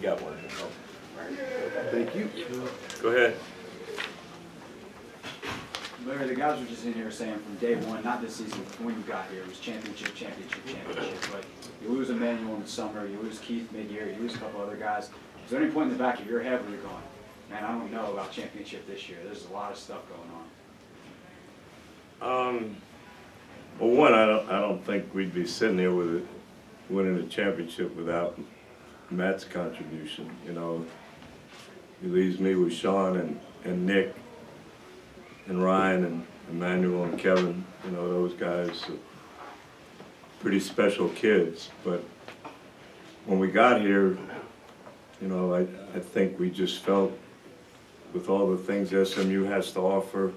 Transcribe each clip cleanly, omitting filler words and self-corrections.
got one. Thank you. Go ahead. Larry, the guys were just in here saying from day one, not this season, when you got here, it was championship, championship, championship. But you lose Emmanuel in the summer, you lose Keith mid-year, you lose a couple other guys. Is there any point in the back of your head where you're going, man, I don't know about championship this year. There's a lot of stuff going on. Well, one, I don't think we'd be sitting here with it, winning a championship without Matt's contribution. You know, he leaves me with Sean and Nick and Ryan and Emmanuel and Kevin. You know, those guys are pretty special kids. But when we got here, you know, I think we just felt with all the things SMU has to offer,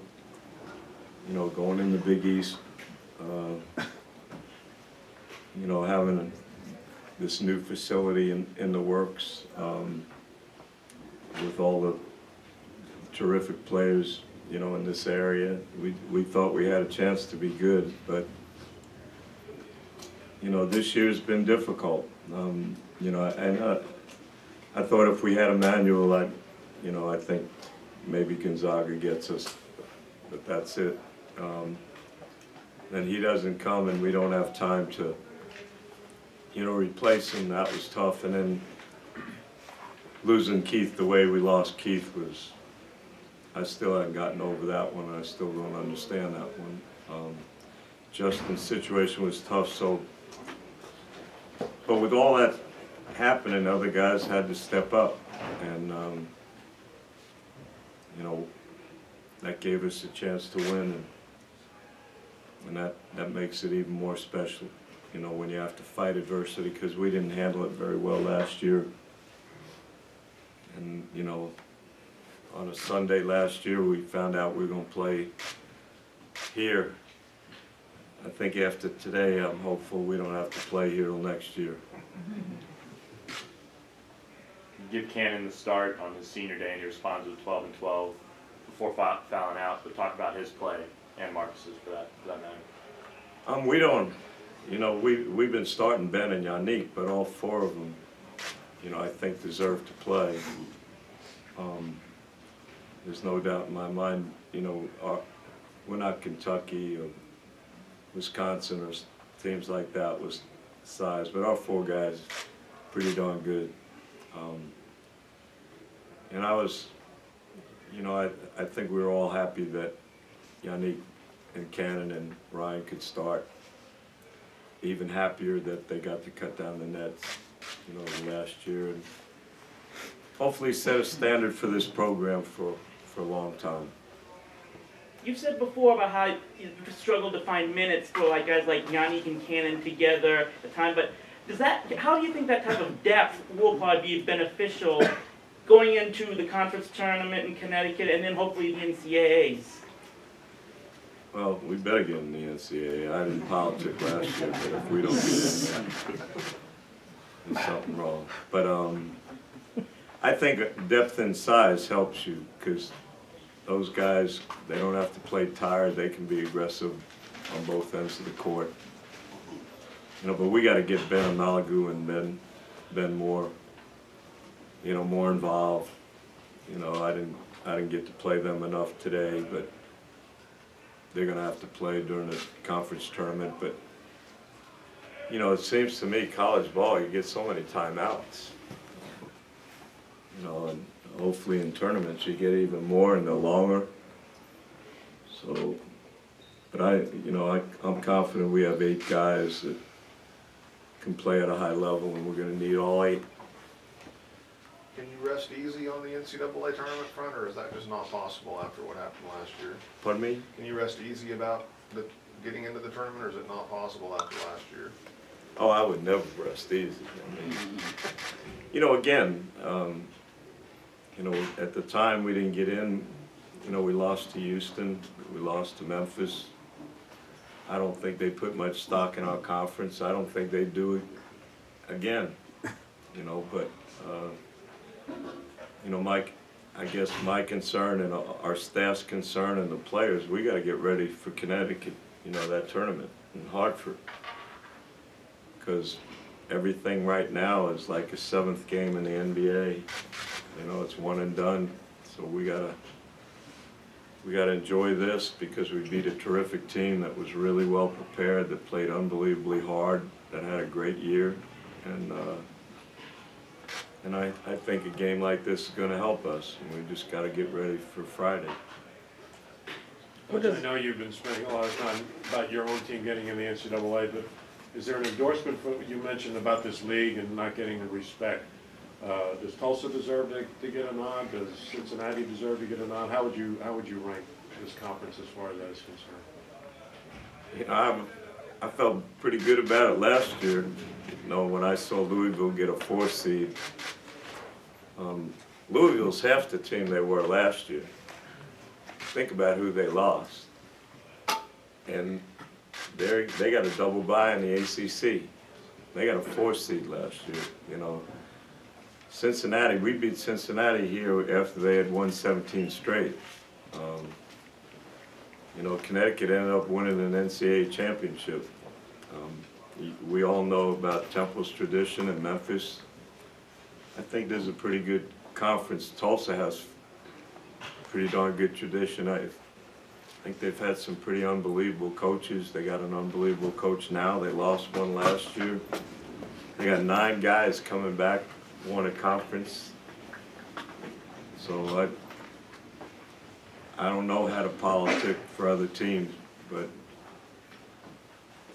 you know, going in the Big East, you know, having this new facility in the works, with all the terrific players, you know, in this area, we thought we had a chance to be good, but you know, this year's been difficult. You know, and I thought if we had Emmanuel, you know, I think maybe Gonzaga gets us, but that's it. Then he doesn't come, and we don't have time to, you know, replace him. That was tough, and then losing Keith the way we lost Keith was, I still haven't gotten over that one. I still don't understand that one. Justin's situation was tough, so, but with all that happening, other guys had to step up, and you know, that gave us a chance to win, and that makes it even more special, you know, when you have to fight adversity, because we didn't handle it very well last year. And you know, on a Sunday last year, we found out we were going to play here. I think after today, I'm hopeful we don't have to play here till next year. Give Cannon the start on his senior day, and he responds with 12 and 12 before fouling out. But talk about his play and Marcus's for that matter. We don't, you know, we've been starting Ben and Yannick, but all four of them, you know, I think deserve to play. There's no doubt in my mind, you know, we're not Kentucky or Wisconsin or teams like that with size, but our four guys pretty darn good. And I was, you know, I think we were all happy that Yannick and Cannon and Ryan could start. Even happier that they got to cut down the nets, you know, last year, and hopefully set a standard for this program for a long time. You've said before about how you struggled to find minutes for like guys like Yannick and Cannon together at the time, but how do you think that type of depth will probably be beneficial going into the conference tournament in Connecticut and then hopefully the NCAAs? Well, we better get in the NCAA. I didn't politic last year, but if we don't get in, there's something wrong. But I think depth and size helps you, because those guys, they don't have to play tired. They can be aggressive on both ends of the court. You know, but we got to get Ben Malagu and Ben more, you know, more involved. You know, I didn't get to play them enough today, but they're going to have to play during the conference tournament. But you know, it seems to me college ball, you get so many timeouts. You know, and hopefully in tournaments you get even more and they're longer. So, but I'm confident we have 8 guys that can play at a high level, and we're going to need all 8. Can you rest easy on the NCAA tournament front, or is that just not possible after what happened last year? Pardon me? Can you rest easy about getting into the tournament, or is it not possible after last year? Oh, I would never rest easy. I mean, you know, again, you know, at the time we didn't get in. You know, we lost to Houston, we lost to Memphis. I don't think they put much stock in our conference. I don't think they do it again. You know, but you know, I guess my concern and our staff's concern and the players, we got to get ready for Connecticut. You know, that tournament in Hartford, because everything right now is like a 7th game in the NBA. You know, it's one and done. So we gotta enjoy this because we beat a terrific team that was really well prepared, that played unbelievably hard, that had a great year, and I think a game like this is going to help us, and we just got to get ready for Friday. Coach, I know you've been spending a lot of time about your own team getting in the NCAA, but is there an endorsement for what you mentioned about this league and not getting the respect? Does Tulsa deserve to get a nod? Does Cincinnati deserve to get a nod? How would you rank this conference as far as that is concerned? You know, I felt pretty good about it last year. You know, when I saw Louisville get a 4 seed. Louisville's half the team they were last year. Think about who they lost. And they got a double bye in the ACC. They got a 4 seed last year, you know. Cincinnati, we beat Cincinnati here after they had won 17 straight. You know, Connecticut ended up winning an NCAA championship. We all know about Temple's tradition in Memphis. I think there's a pretty good conference. Tulsa has pretty darn good tradition. I think they've had some pretty unbelievable coaches. They got an unbelievable coach now. They lost one last year. They got 9 guys coming back, won a conference. So I don't know how to politic for other teams, but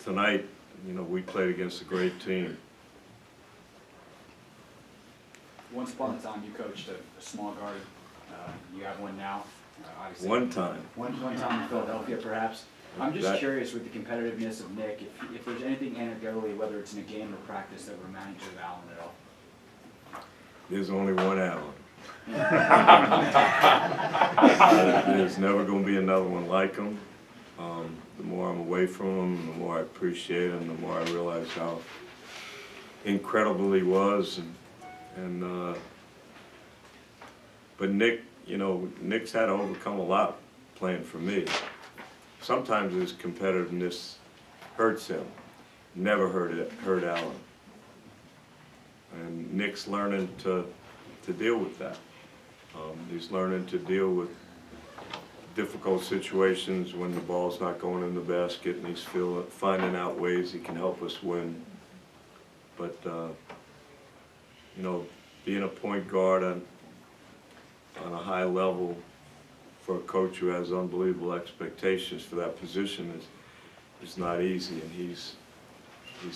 tonight, you know, we played against a great team. Once upon a time, you coached a small guard. You have one now. Obviously. One time. One time in Philadelphia, perhaps. I'm just curious with the competitiveness of Nick, if there's anything anecdotally, whether it's in a game or practice, that reminds you of Allen at all. There's only one Allen. There's never going to be another one like him. The more I'm away from him, the more I appreciate him, the more I realize how incredible he was. But Nick, you know, Nick's had to overcome a lot playing for me. Sometimes his competitiveness hurts him. Never hurt Allen. And Nick's learning to deal with that. He's learning to deal with difficult situations when the ball's not going in the basket, and he's finding out ways he can help us win. But you know, being a point guard on a high level for a coach who has unbelievable expectations for that position is not easy, and he's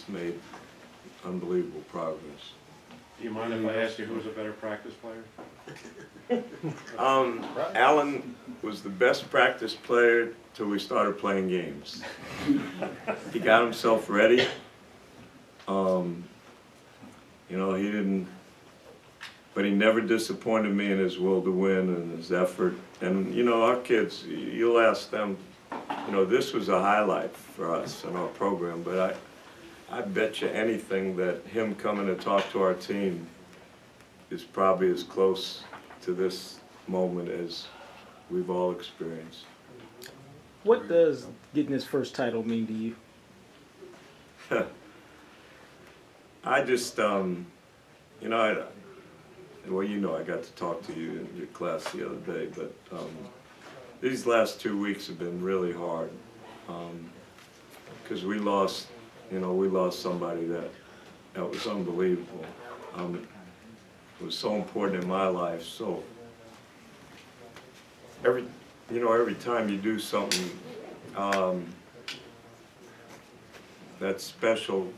made unbelievable progress. Do you mind if I ask you who's a better practice player? Allen was the best practice player till we started playing games. He got himself ready. You know, but he never disappointed me in his will to win and his effort. And you know, our kids, you'll ask them, you know, this was a highlight for us in our program, but I bet you anything that him coming to talk to our team is probably as close to this moment as we've all experienced. What does getting his first title mean to you? I just, you know, well, you know, I got to talk to you in your class the other day, but these last 2 weeks have been really hard because we lost somebody that was unbelievable. It was so important in my life. So every time you do something that's special,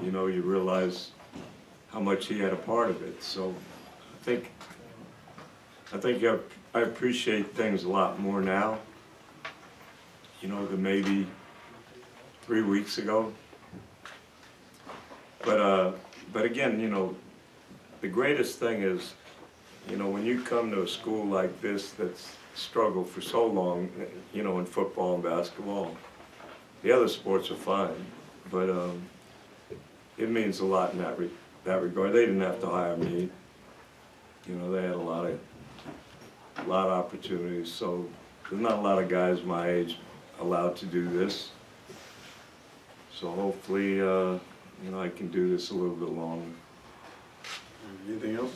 you know, you realize how much he had a part of it. So I think I appreciate things a lot more now, you know, than maybe 3 weeks ago. But again, you know, the greatest thing is, you know, when you come to a school like this that's struggled for so long, you know, in football and basketball, the other sports are fine, but it means a lot in that regard. They didn't have to hire me. You know, they had a lot of opportunities. So there's not a lot of guys my age allowed to do this. So hopefully you know, I can do this a little bit longer. Anything else?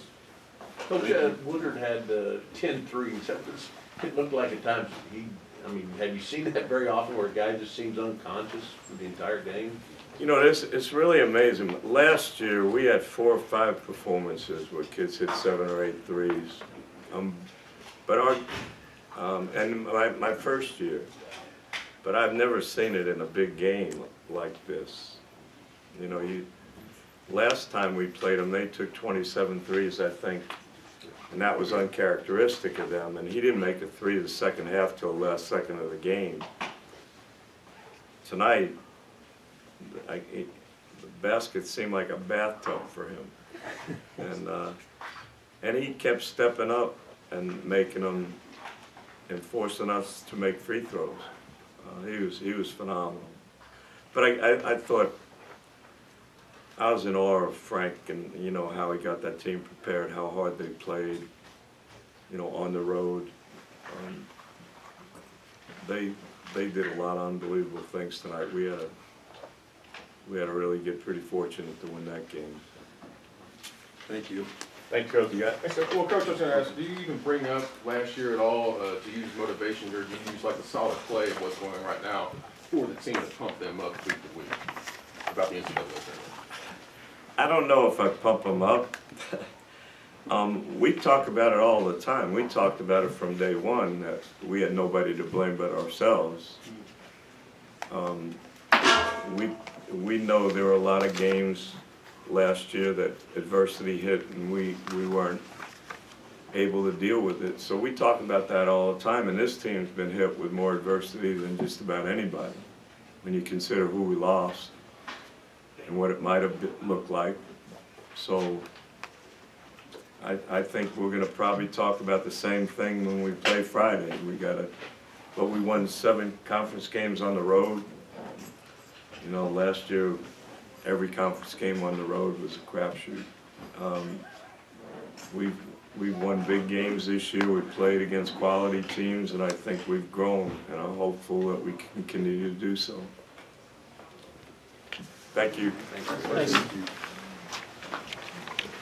Coach Woodard had 10 threes. It looked like at times I mean, have you seen that very often where a guy just seems unconscious for the entire game? You know, it's really amazing. Last year, we had 4 or 5 performances where kids hit 7 or 8 threes. But and my first year, but I've never seen it in a big game like this. You know, last time we played them, they took 27 threes, I think, and that was uncharacteristic of them. And he didn't make a 3 the second half till the last second of the game. Tonight, the basket seemed like a bathtub for him, and he kept stepping up and making them and forcing us to make free throws. He was phenomenal. But I thought I was in awe of Frank and you know how he got that team prepared, how hard they played, you know, on the road. They did a lot of unbelievable things tonight. We had to really get pretty fortunate to win that game. Thank you. Thank you, Coach. Well, Coach, I was going to ask, do you even bring up last year at all to use motivation, or do you use like a solid play of what's going on right now for the team to pump them up week to week about the NCAA tournament? I don't know if I pump them up. We talk about it all the time. We talked about it from day one that we had nobody to blame but ourselves. We know there were a lot of games last year that adversity hit and we weren't able to deal with it. So we talk about that all the time, and this team's been hit with more adversity than just about anybody when you consider who we lost and what it might have looked like. So I think we're going to probably talk about the same thing when we play Friday. But we won 7 conference games on the road. You know, last year every conference game on the road was a crapshoot. We've won big games this year. We played against quality teams, and I think we've grown, and I'm hopeful that we can continue to do so. Thank you. Thank you.